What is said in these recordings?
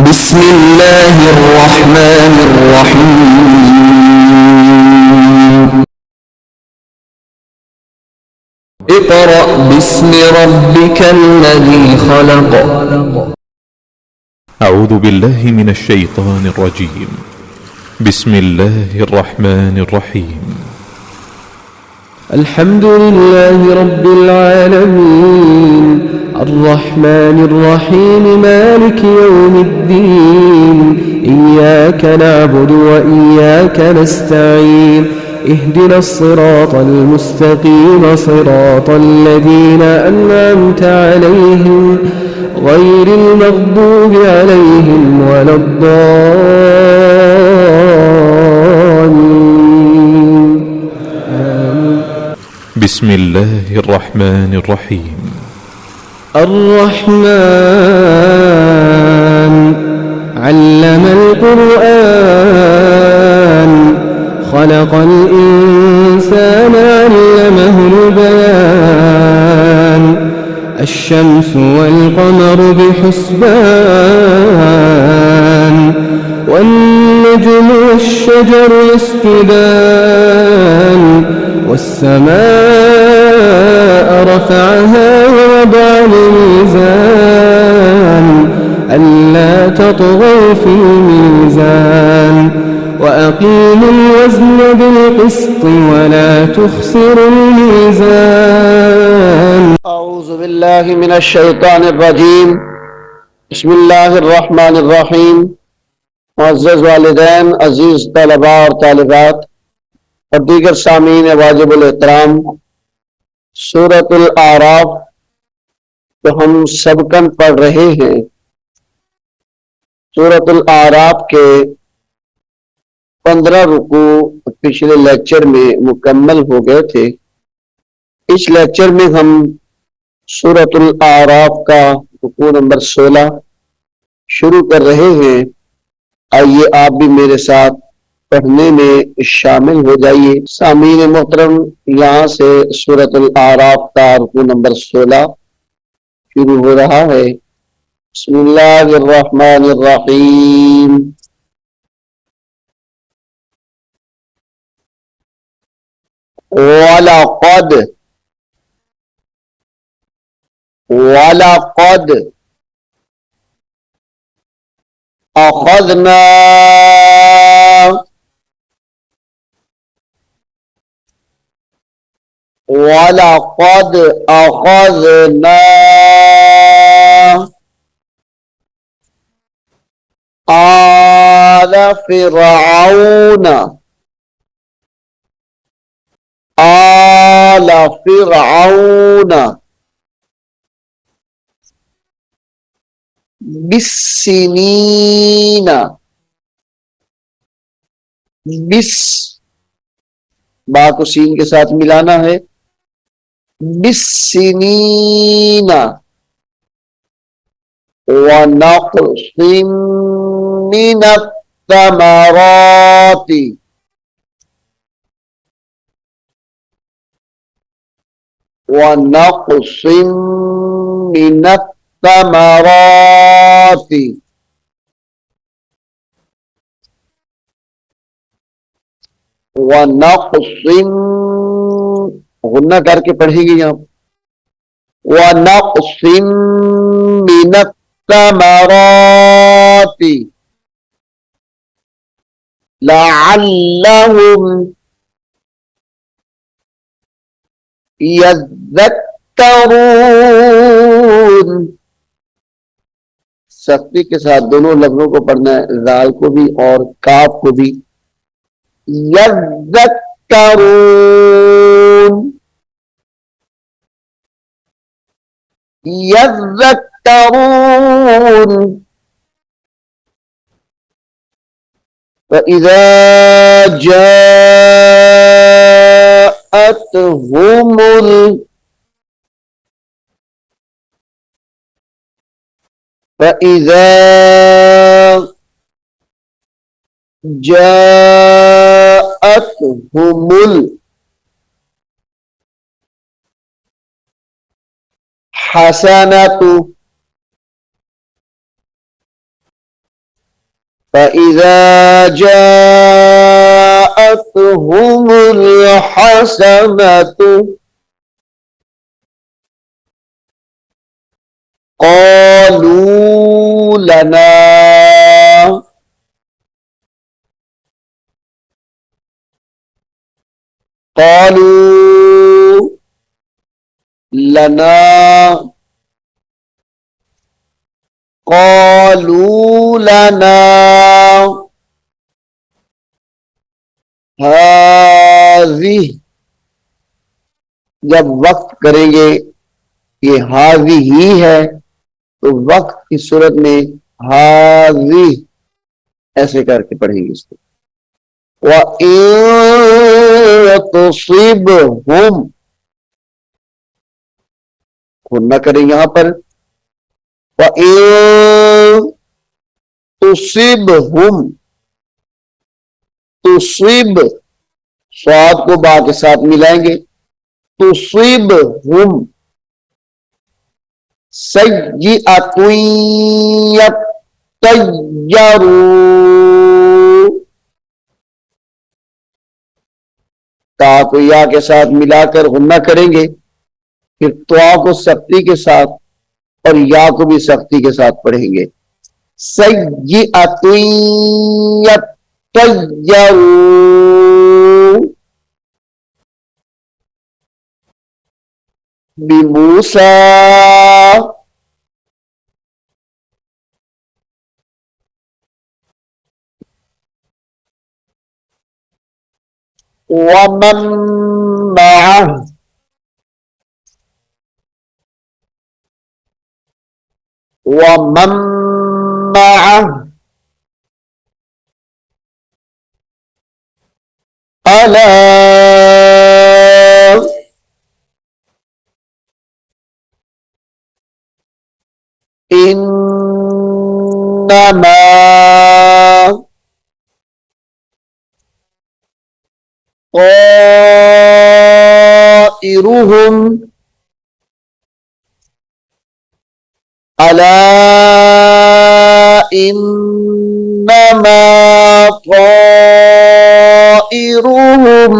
بسم الله الرحمن الرحيم. اقرأ باسم ربك الذي خلق. أعوذ بالله من الشيطان الرجيم. بسم الله الرحمن الرحيم. الحمد لله رب العالمين الرحمن الرحيم مالك يوم الدين إياك نعبد وإياك نستعين اهدنا الصراط المستقيم صراط الذين أنعمت عليهم غير المغضوب عليهم ولا الضالين. بسم الله الرحمن الرحيم. الرحمن علم القرآن خلق الإنسان علمه البيان الشمس والقمر بحسبان والنجم والشجر يسجدان والسماء رفعها ووضع الميزان ألا تطغوا في الميزان وأقيموا الوزن بالقسط ولا تخسروا الميزان. أعوذ بالله من الشيطان الرجيم. بسم الله الرحمن الرحیم. معزز والدین، عزیز طلباء اور طالبات اور دیگر سامعین واجب الاحترام، سورۃ الاعراف جو ہم سبقاً پڑھ رہے ہیں، سورۃ الاعراف کے 15 رکوع پچھلے لیکچر میں مکمل ہو گئے تھے۔ اس لیکچر میں ہم سورۃ الاعراف کا رکوع نمبر 16 شروع کر رہے ہیں۔ آئیے آپ بھی میرے ساتھ پڑھنے میں شامل ہو جائیے۔ سامعین محترم، یہاں سے سورۃ الاعراف کا رکوع نمبر 16 شروع ہو رہا ہے۔ بسم اللہ الرحمن الرحیم۔ وَلَقَدْ أَخَذْنَا آلَ فرعون بالسنين بس با کو سین کے ساتھ ملانا ہے، بالسنين ونقص من الثمرات ونقص من الثمرات ونقص غنہ کر کے پڑھیں گے یہاں ونقص من الثمرات لعلهم يذكرون۔ سختی کے ساتھ دونوں لفظوں کو پڑھنا ہے، زال کو بھی اور کاف کو بھی۔ يذكرون يذكرون فإذا جاءتهم الحسنة فإذا جاءتهم الحسنة قالوا لنا قالوا لنا हाज़िह, जब वक्त करेंगे ये हाज़ी ही है तो वक्त की सूरत में हाज़ी ऐसे करके पढ़ेंगे इसको। व इन तुसिबहुम, गुन्ना करें यहां पर, व इन तुसिबहुम, तुसिब स्वाद को बा के साथ मिलाएंगे, तुसिबहुम सय्यिअतुन यत्तय्यरू, ता को या के साथ मिलाकर गुन्ना करेंगे, फिर त्वा को सख्ती के साथ और या को भी सख्ती के साथ पढ़ेंगे। सय्यिअतुन यत्तय्यरू बिमूसा, वमन मअह, वमन मअह अला इन्नमा ताइरुहुम अला इन्नमा ताइरुहुम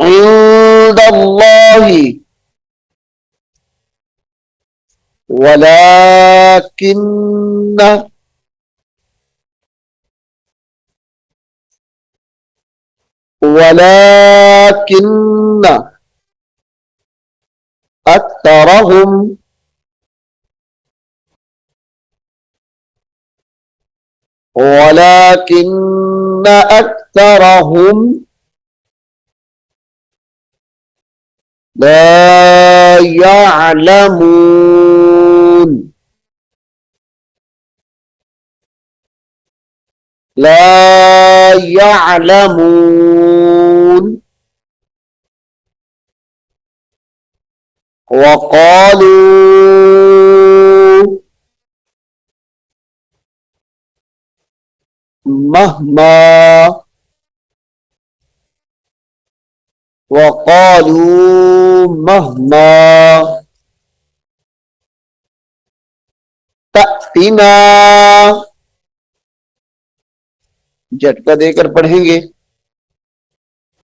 इंदल्लाहि वलाकिन्न वलाकिन्न अक्तरहुम वलाकिन्न अक्तरहुम ला यअलमून, ला यअलमून। वक़ालू महमा, वक़ालू महमा तअतिना, झटका देकर पढ़ेंगे,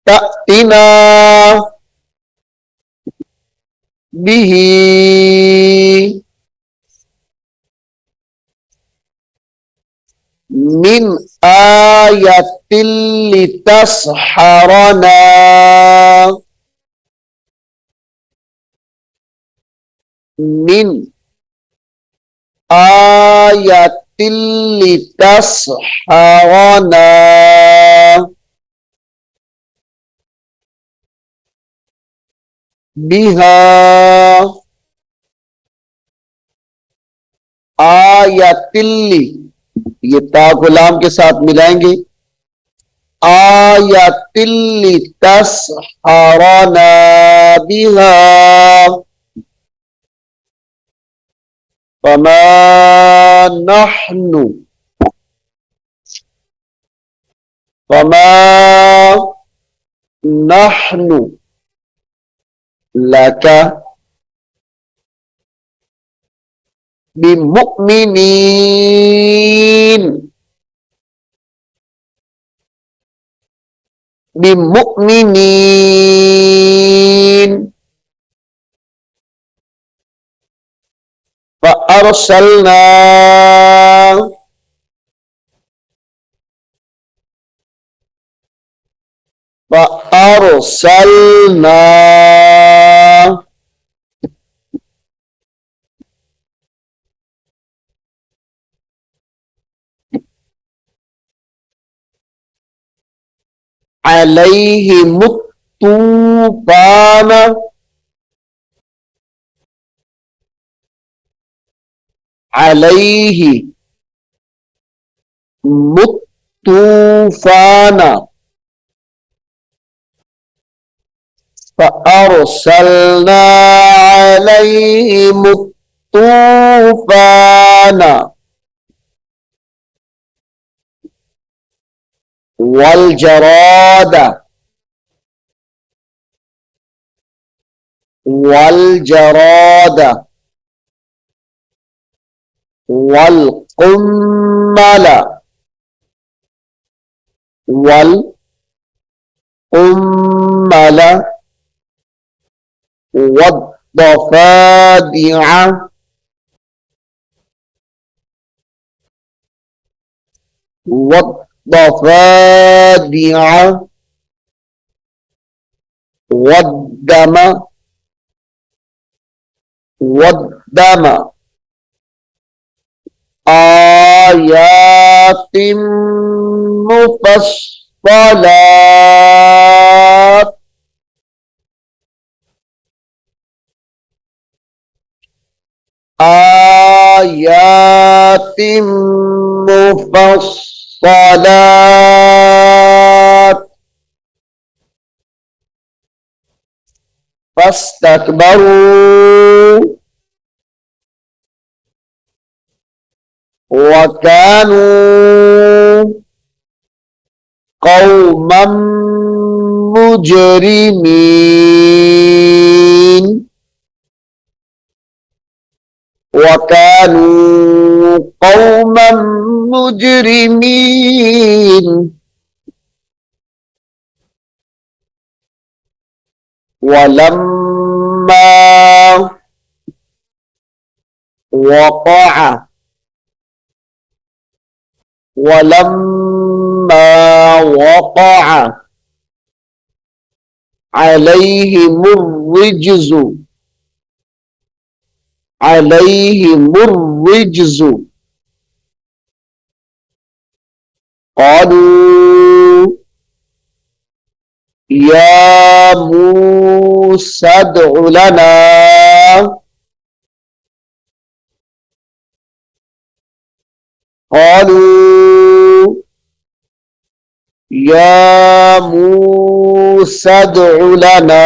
तअतिना बिही मिन आयतिल लितस्हरना, मिन आयतिल लितस्हरना बिहा आयतिल्ली, ये ता गुलाम के साथ मिलाएंगे, आयतिल्ली तस्हरना बिहा फमा नहनु, फमा नहनु लका بمؤمنين بمؤمنين فأرسلنا فأرسلنا عليهم الطوفان عليه الطوفان فأرسلنا عليهم الطوفان والجراد والجراد والقمل والقمل والضفادع والضفادع والدم والدم آيات مفصلات آيات مفصلات فاستكبروا وكانوا قوما مجرمين وكانوا قوما مجرمين ولما وقع عليهم الرجز قالوا يا موسى ادع لنا قالوا يا موسى ادع لنا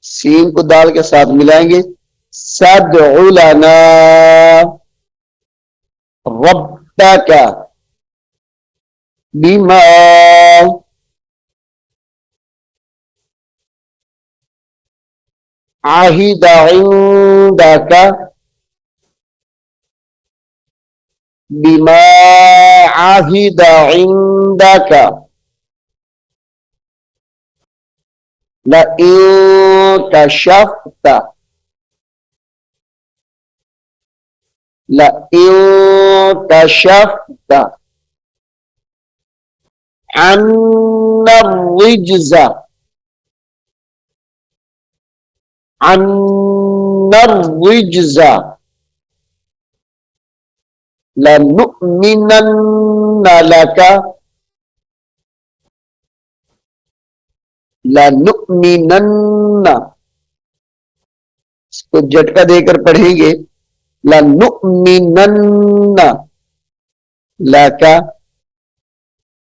سین کو دال کے ساتھ ملائیں گے سدع لنا ربک بما عهد عندك بما عهد عندك لئن كشفت عنا الرجز لنؤمنن لك اس کو جھٹکا دے کر پڑھیں گے لنؤمنن لك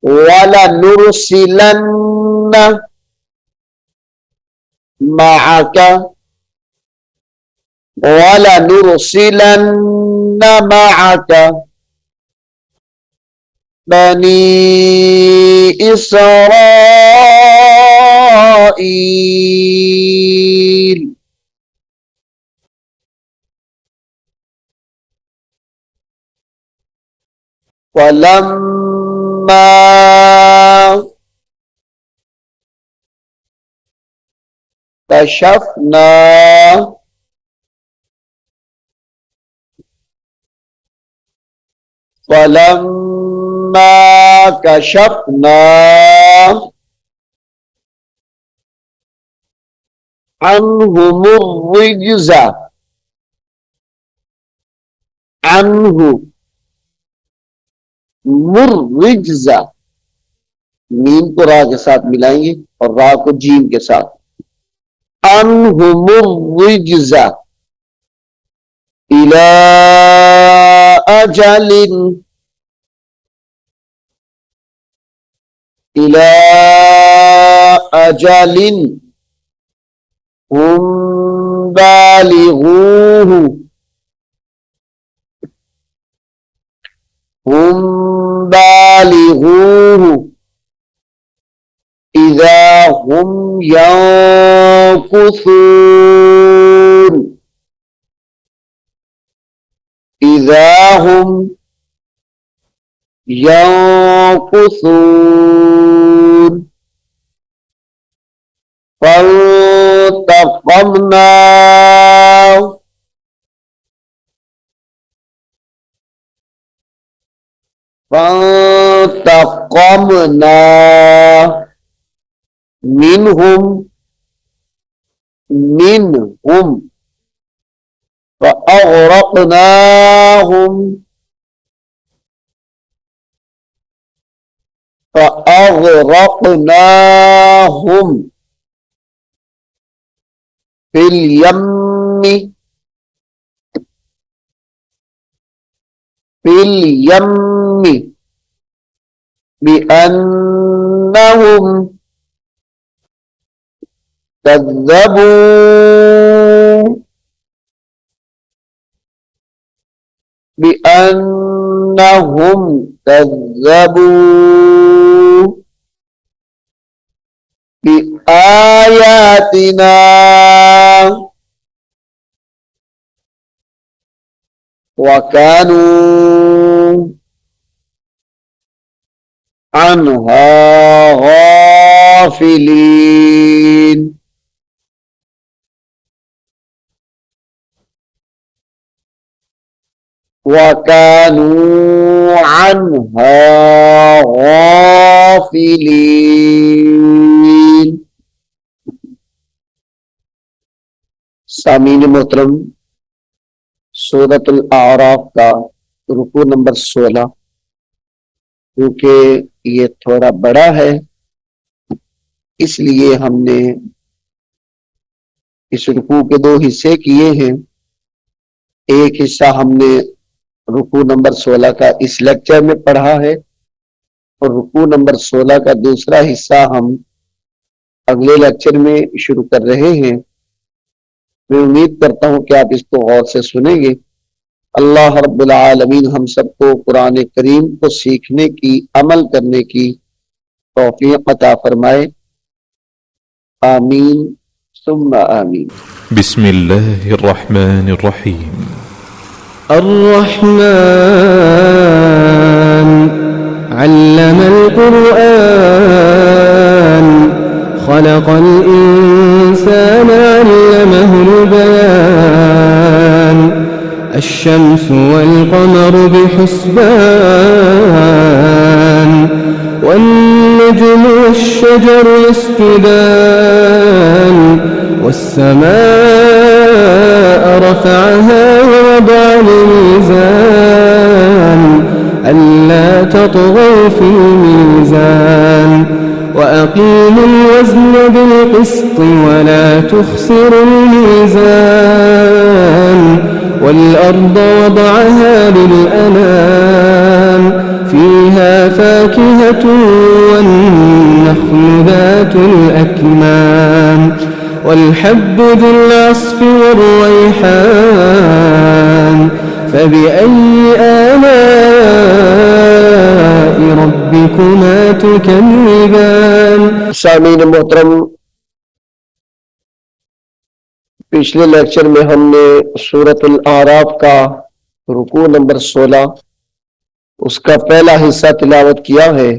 ولنرسلن معك بني إسرائيل फलम्मा कशफना फलम्मा कशफना अन्हुमुर रिज्जा अन्हु मुर्रिज्जा, मीम को रा के साथ मिलाएंगे और रा को जीम के साथ, अन्हु मुर्रिज्जा इला अजलिन इला अजलिन हुम बालिगूहु हुम बालिगूहु इज़ा हुम यंकुसून इज़ा हुम यंकुसून फंतक़मना फंतक़मना मिनहुम मिनहुम फ़अग़रक़नाहुम फ़अग़रक़नाहुम फिल यम्मि बिअन्नहुम कज़्ज़बू बिअन्नहुम कज़्ज़बू बिआयातिना वकानू अन्हा गाफिलीन। वकानू अन्हा गाफिलीन। सामीन मोहतरम, सूरतुल आराफ का रुकू नंबर 16, क्योंकि ये थोड़ा बड़ा है इसलिए हमने इस रुकू के 2 हिस्से किए हैं। एक हिस्सा हमने रुकू नंबर 16 का इस लेक्चर में पढ़ा है और रुकू नंबर 16 का दूसरा हिस्सा हम अगले लेक्चर में शुरू कर रहे हैं। मैं उम्मीद करता हूं कि आप इसको गौर से सुनेंगे। अल्लाह रब्बुल आलमीन हम सबको कुरान करीम को सीखने की, अमल करने की तौफीक अता फरमाए। आमीन सुम्मा आमीन। बिस्मिल्लाहिर्रहमानिर्रहीम। अर्रहमान अल्लमल कुरआन खलक़ल इंसान अल्लमहुल बयान अश्शम्सु वल क़मरु बिहुस्बान वन्नुजुमु वश्शजरु यस्जुदान वस्समाअ रफ़अहा ववضع الميزان ألا تطغوا في الميزان وأقيموا الوزن بالقسط ولا تخسروا الميزان والأرض وضعها للأنام فيها فاكهة والنخل ذات الأكمام والحب ذو العصف والريحان فبأي آلاء ربكما تكذبان। सामीन मोहतरम, पिछले लेक्चर में हमने सूरतुल आराफ का रुकू नंबर 16 उसका पहला हिस्सा तिलावत किया है।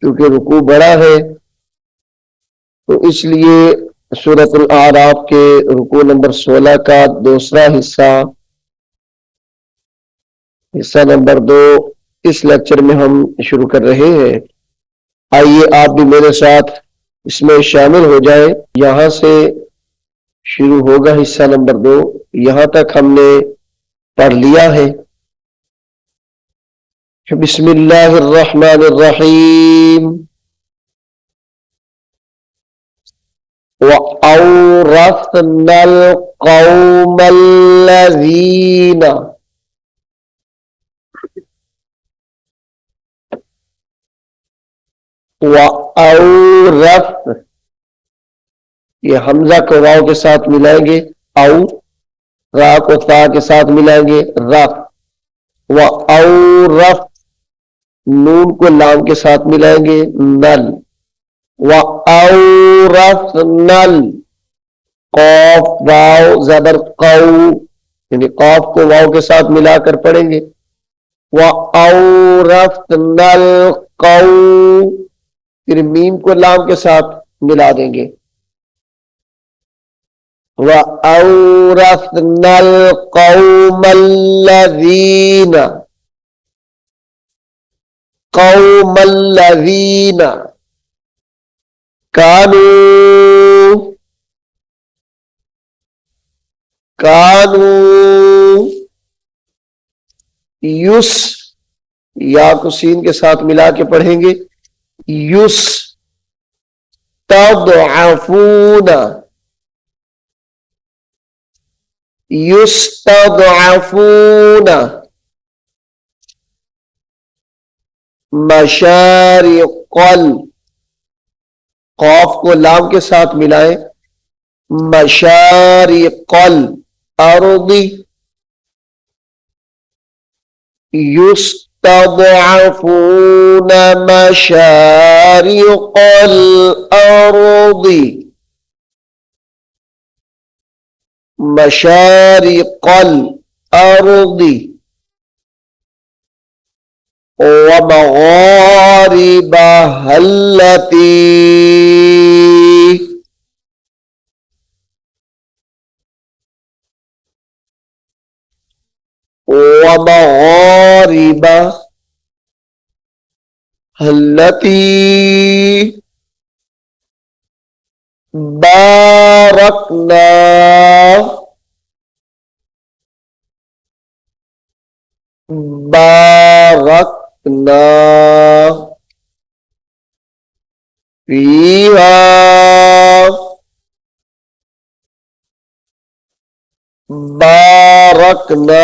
क्योंकि रुकू बड़ा है तो इसलिए सूरतुल आराफ के रुकू नंबर 16 का दूसरा हिस्सा, हिस्सा नंबर 2, इस लेक्चर में हम शुरू कर रहे हैं। आइए आप भी मेरे साथ इसमें शामिल हो जाए। यहां से शुरू होगा हिस्सा नंबर 2। यहां तक हमने पढ़ लिया है। बिस्मिल्लाहिर्रहमानिर्रहीम। वअौरसनल कौमल्लज़ीना, वअौरस, ये हमजा को वाव के साथ मिलाएंगे, औ, रा को ता के साथ मिलाएंगे, रफ। वअौरस, नून को लाम के साथ मिलाएंगे, नल। वअौरसनल, कौफ वाव ज़बर कौ, यानी कौफ को वाव के साथ मिलाकर पढ़ेंगे। वअौरसनल कौ, फिर मीम को लाम के साथ मिला देंगे। वअौरसनल कौमल्लज़ीना, कौमल्लज़ीना कानू, कानू युस, या को सीन के साथ मिला के पढ़ेंगे, युस तदअफूना, युस्तदअफूना, मशारिक़ल, कौफ को लाम के साथ मिलाएं, मशारिक़ल अर्दी, युस्तदअफूना मशारिक़ल अर्दी, मशारिक़ल अर्दी वमग़ारिबहा अल्लती, वमग़ारिबहा अल्लती बारकना, बारकना फीहा, बारकना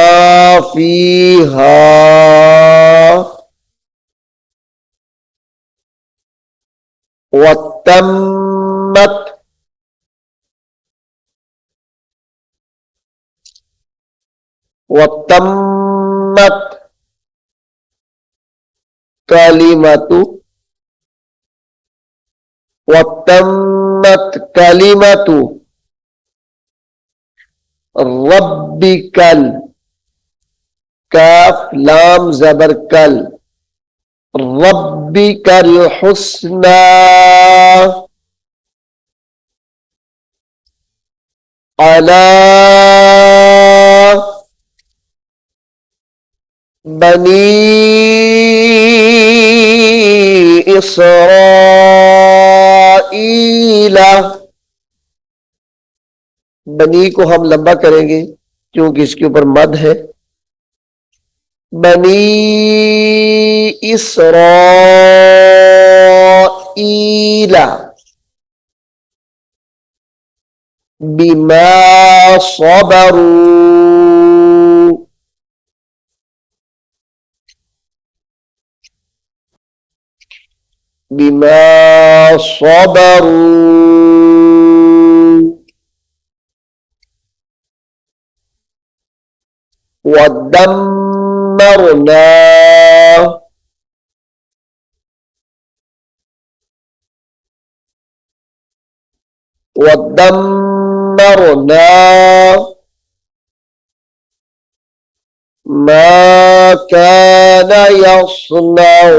फीहा वतम्मत, वतम्मत कलिमतु, वतम्मत कलिमतु रब्बिकल, काफ लाम ज़बर कल, रब्बिकल हुस्ना, अला बनी इसराईला, बनी को हम लंबा करेंगे क्योंकि इसके ऊपर मद है। बनी इसराईला बिमा सबरू, बिमा सबरू वदम्मरना, वदम्मरना मा كان يصنع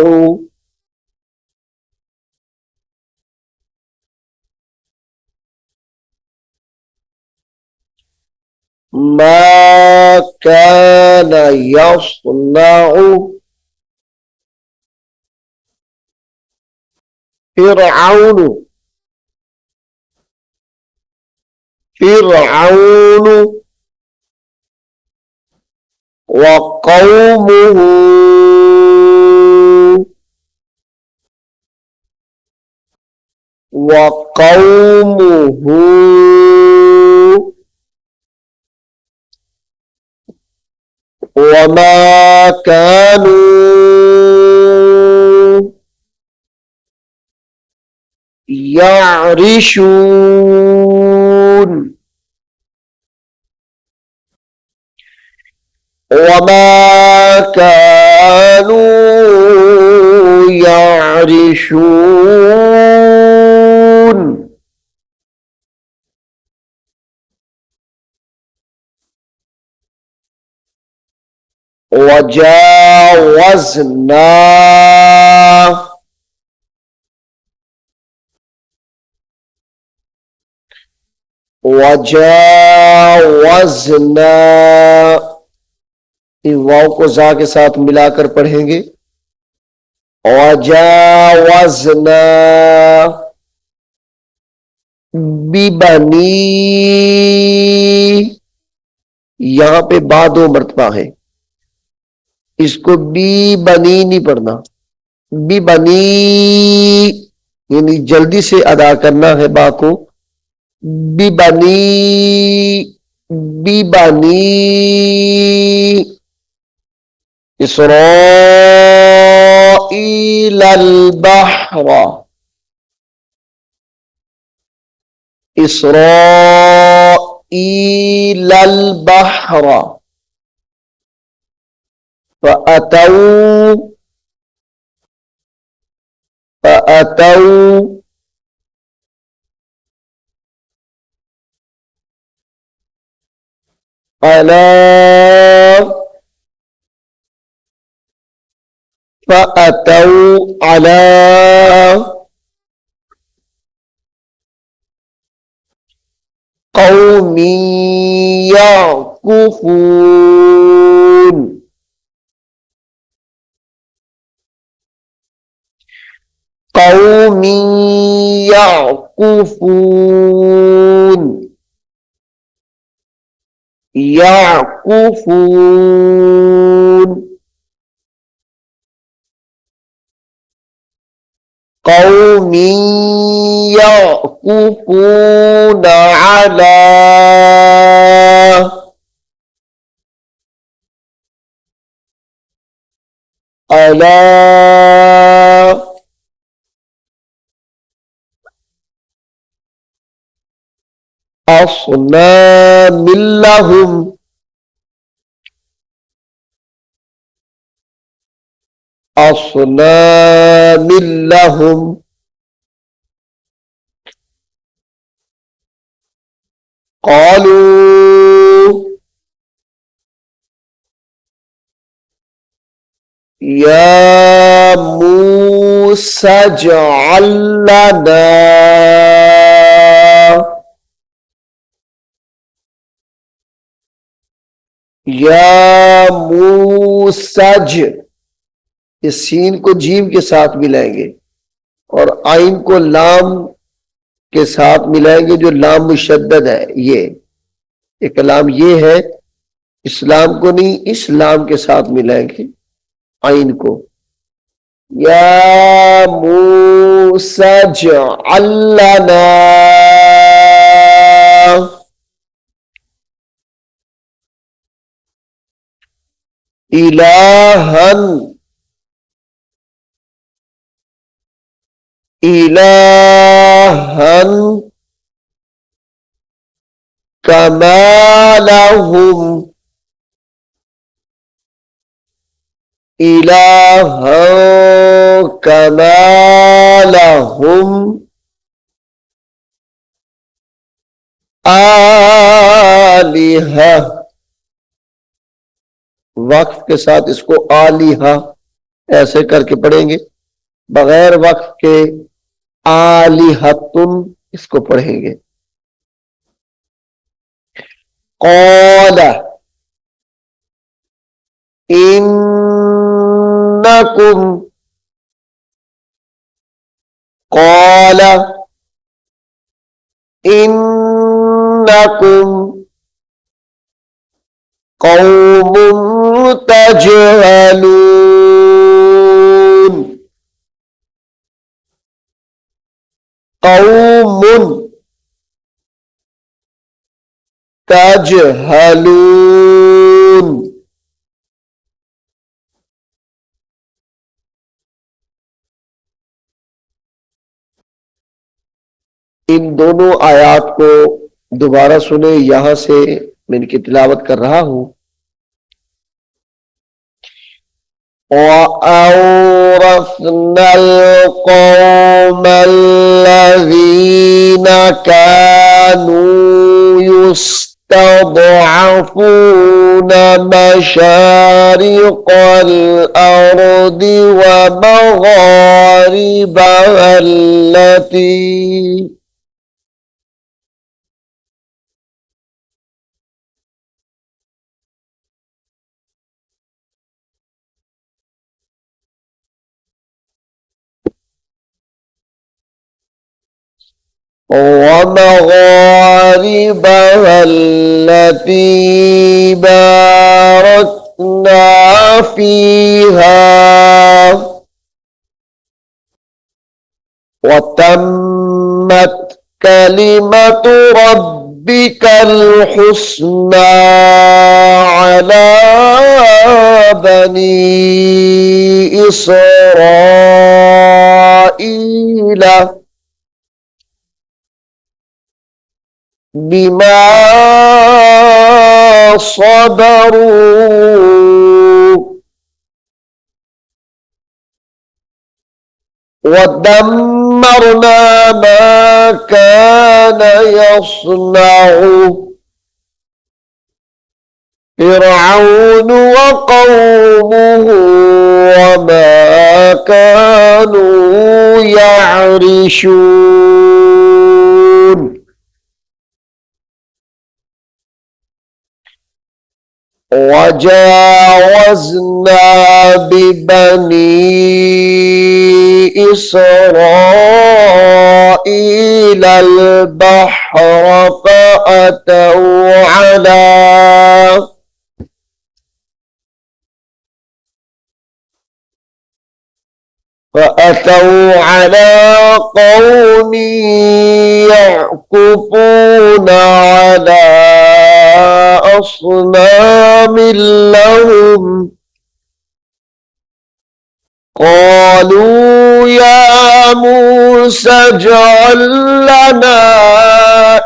ما كان يصنع فرعون فرعون وقومه وما كانوا يعرشون وما كانوا يعرشون وجاوزنا इन वाव को जा के साथ मिलाकर पढ़ेंगे। वजावजना बिबनी, यहां पे बा दो मर्तबा है, इसको बी बनी नहीं पढ़ना, बी बनी यानी जल्दी से अदा करना है बा को। बी बनी इसराईल अल-बहर, इसराईल अल-बहर फअतौ अला फअतौ अला कौमी याकुफून, कौमी याकुफून, याकुफून कौमी याकुफून अला अस्नामिन लहुम, अस्नामिन लहुम क़ालू या मूसा इजअल लना, या मूसज, इस सीन को जीम के साथ मिलाएंगे और आइन को लाम के साथ मिलाएंगे, जो लाम मुशद्दद है। ये एक लाम ये है, इस्लाम को नहीं, इस्लाम के साथ मिलाएंगे आइन को। या मूसा इजअल लना इलाहन, इलाहन कमा लहुम, इलाहन कमा लहुम आलिहा वक्फ के साथ इसको आलिहा ऐसे करके पढ़ेंगे, बगैर वक्फ के आलिहतुन इसको पढ़ेंगे। क़ाला इन्नकुम, क़ाला इन्नकुम क़ौमुन तजहलून। क़ौमुन तजहलून। इन दोनों आयात को दोबारा सुने, यहां से मैं इनकी तिलावत कर रहा हूं। वअौरस्नल कौमल्लज़ीना कानू युस्तदअफूना मशारिक़ल अर्दि व मग़ारिबहा अल्लती ومغاربها التي باركنا فيها وتمت كلمة ربك الحسنى على بني إسرائيل بما صبروا ودمرنا ما كان يصنع فرعون وقومه وما كانوا يعرشون وجاوزنا ببني إسرائيل البحر فأتوا على قوم يعكفون على أصنام لهم قالوا يا موسى اجعل لنا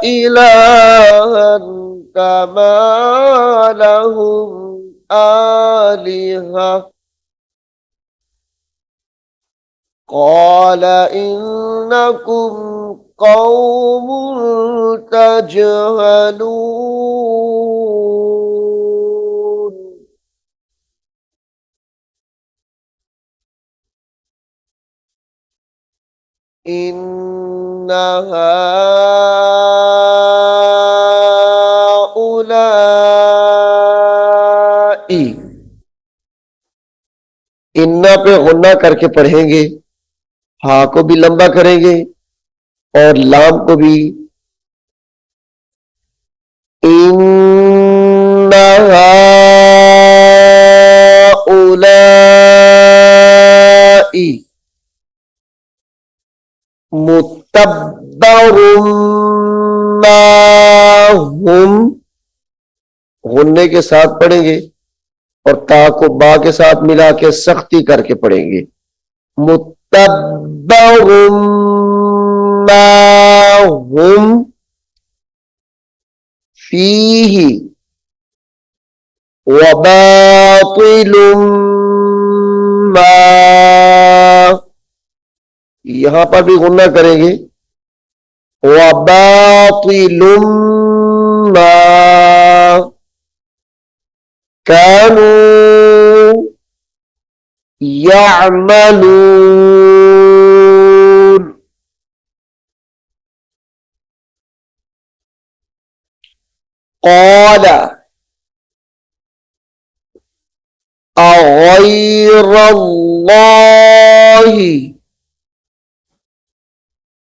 إلها كما لهم آلهة قال إنكم قوم تجهلون إن هؤلاء, इन्ना पे गुन्ना करके पढ़ेंगे, हा को भी लंबा करेंगे और लाम को भी। इन्ना हाउलाई मुत्तब्बरुम मा हुम, गुन्ने के साथ पढ़ेंगे और ता को बा के साथ मिला के सख्ती करके पढ़ेंगे। मुत्तब्बरुम मा हुम फीही व बातिलुम मा, यहां पर भी गुन्ना करेंगे। व बातिलुम मा, कानू यअमलून। क़ाल अग़ैरल्लाहि,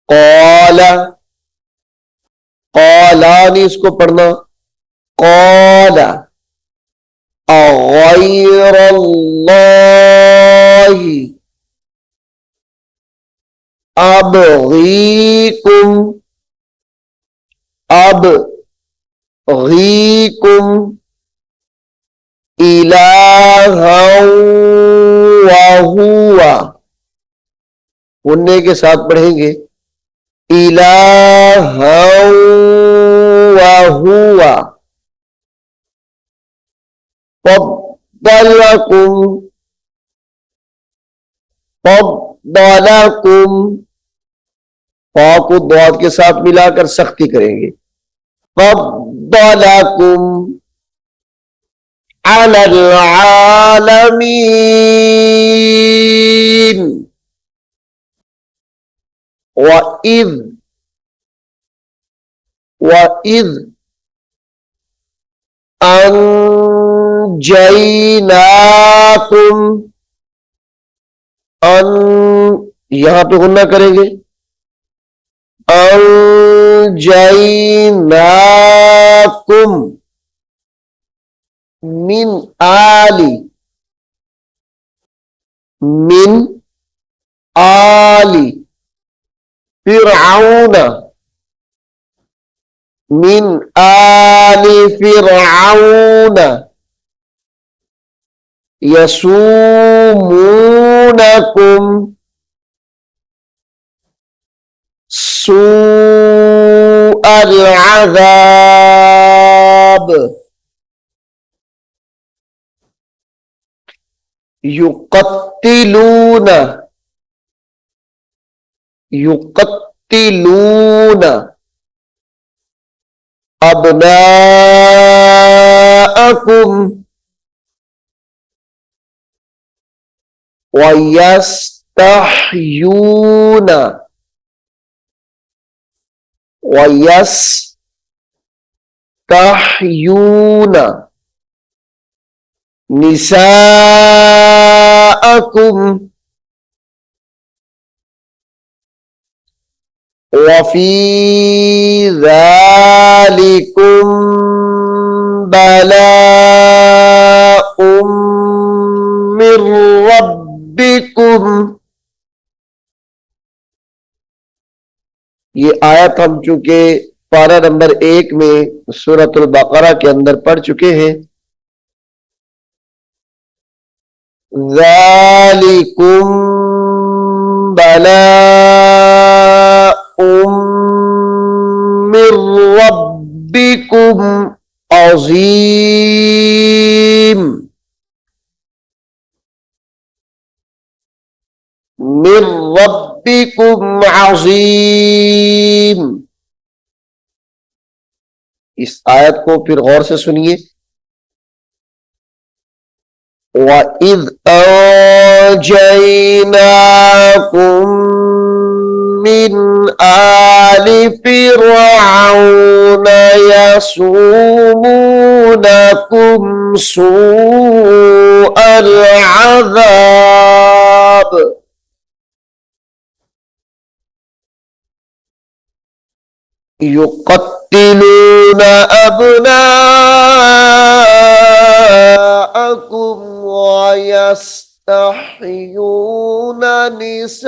क़ाल क़ाला नहीं इसको पढ़ना, क़ाल अग़ैरल्लाहि अबग़ीकुम, अबग़ीकुम इलाहन व हुवा, पुण्य के साथ पढ़ेंगे, इलाहन व हुवा फ़द्दलकुम, फ़द्दलकुम, फ़ा को दौद के साथ मिलाकर सख्ती करेंगे, फ़द्दलकुम अलल आलमीन। वइज़ अंजयनाकुम, यहां पे गुन्ना करेंगे, अंजयनाकुम मिन आली फिरऔन, मिन आली फिरऔन यसूमूनकुम सूअल अज़ाब, युक़त्तिलून अब्नाअकुम व यस्तहयून निसाअकुम वफ़ी ज़ालिकुम बलाउम मिर रब्बिकुम। ये आयत हम चूंकि पारा नंबर 1 में सूरतुल बकरा के अंदर पढ़ चुके हैं। ज़ालिकुम बलाउम मिर रब्बिकुम अज़ीम, मिर रब्बिकुम अज़ीम। इस आयत को फिर गौर से सुनिए। वइज़ अंजयनाकुम मिन आलि फिरऔन यसूमूनकुम सूअल अज़ाब, युक़त्तिलून अब्नाअकुम व यस्तहयून निसाअकुम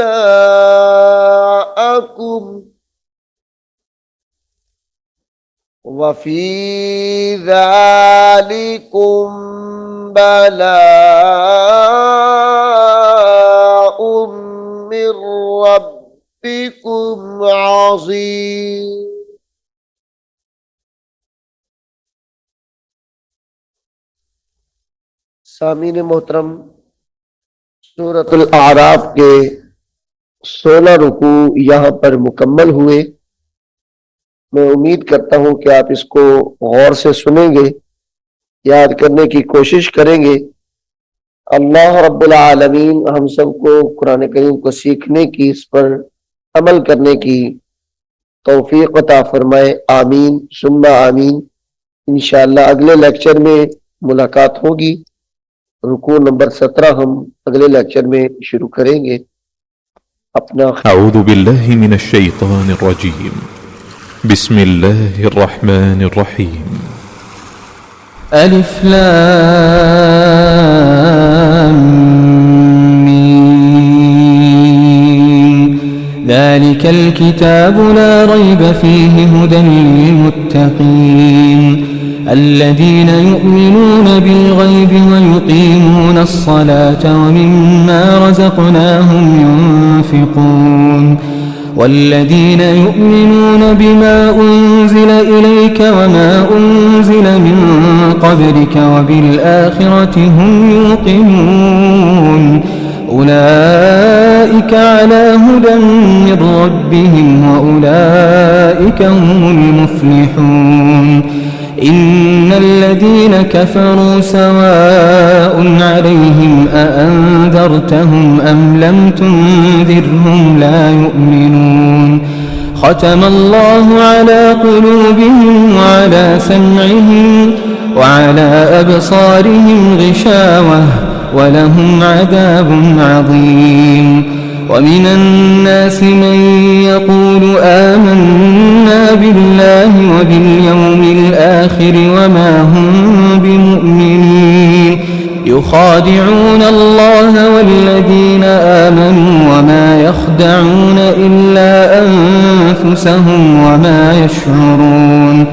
वफ़ी ज़ालिकुम बलाउम मिर रब्बिकुम अज़ीम। सामीन मोहतरम, सूरतुल आराफ के 16 रुकू यहां पर मुकम्मल हुए। मैं उम्मीद करता हूं कि आप इसको गौर से सुनेंगे याद करने की कोशिश करेंगे। अल्लाह रब्बुल आलमीन हम सबको कुरान करीम को सीखने की, इस पर अमल करने की तौफीक अता फरमाए। आमीन सुम्मा आमीन। इंशाअल्लाह अगले लेक्चर में मुलाकात होगी। रुकू नंबर 17 हम अगले लेक्चर में शुरू करेंगे। अपना अऊज़ु बिल्लाहि मिनश शैतानिर रजीम। बिस्मिल्लाहिर रहमानिर रहीम। अलिफ लाम मीम। ज़ालिकल किताबु ला रैब फ़ीहि हुदन लिल्मुत्तक़ीन الذين يؤمنون بالغيب ويقيمون الصلاة ومما رزقناهم ينفقون والذين يؤمنون بما أنزل إليك وما أنزل من قبلك وبالآخرة هم يوقنون أولئك على هدى من ربهم وأولئك هم المفلحون إن الذين كفروا سواء عليهم أأنذرتهم أم لم تنذرهم لا يؤمنون ختم الله على قلوبهم وعلى سمعهم وعلى أبصارهم غشاوة ولهم عذاب عظيم ومن الناس من يقول آمنا بالله وباليوم الآخر وما هم بمؤمنين يخادعون الله والذين آمنوا وما يخدعون إلا أنفسهم وما يشعرون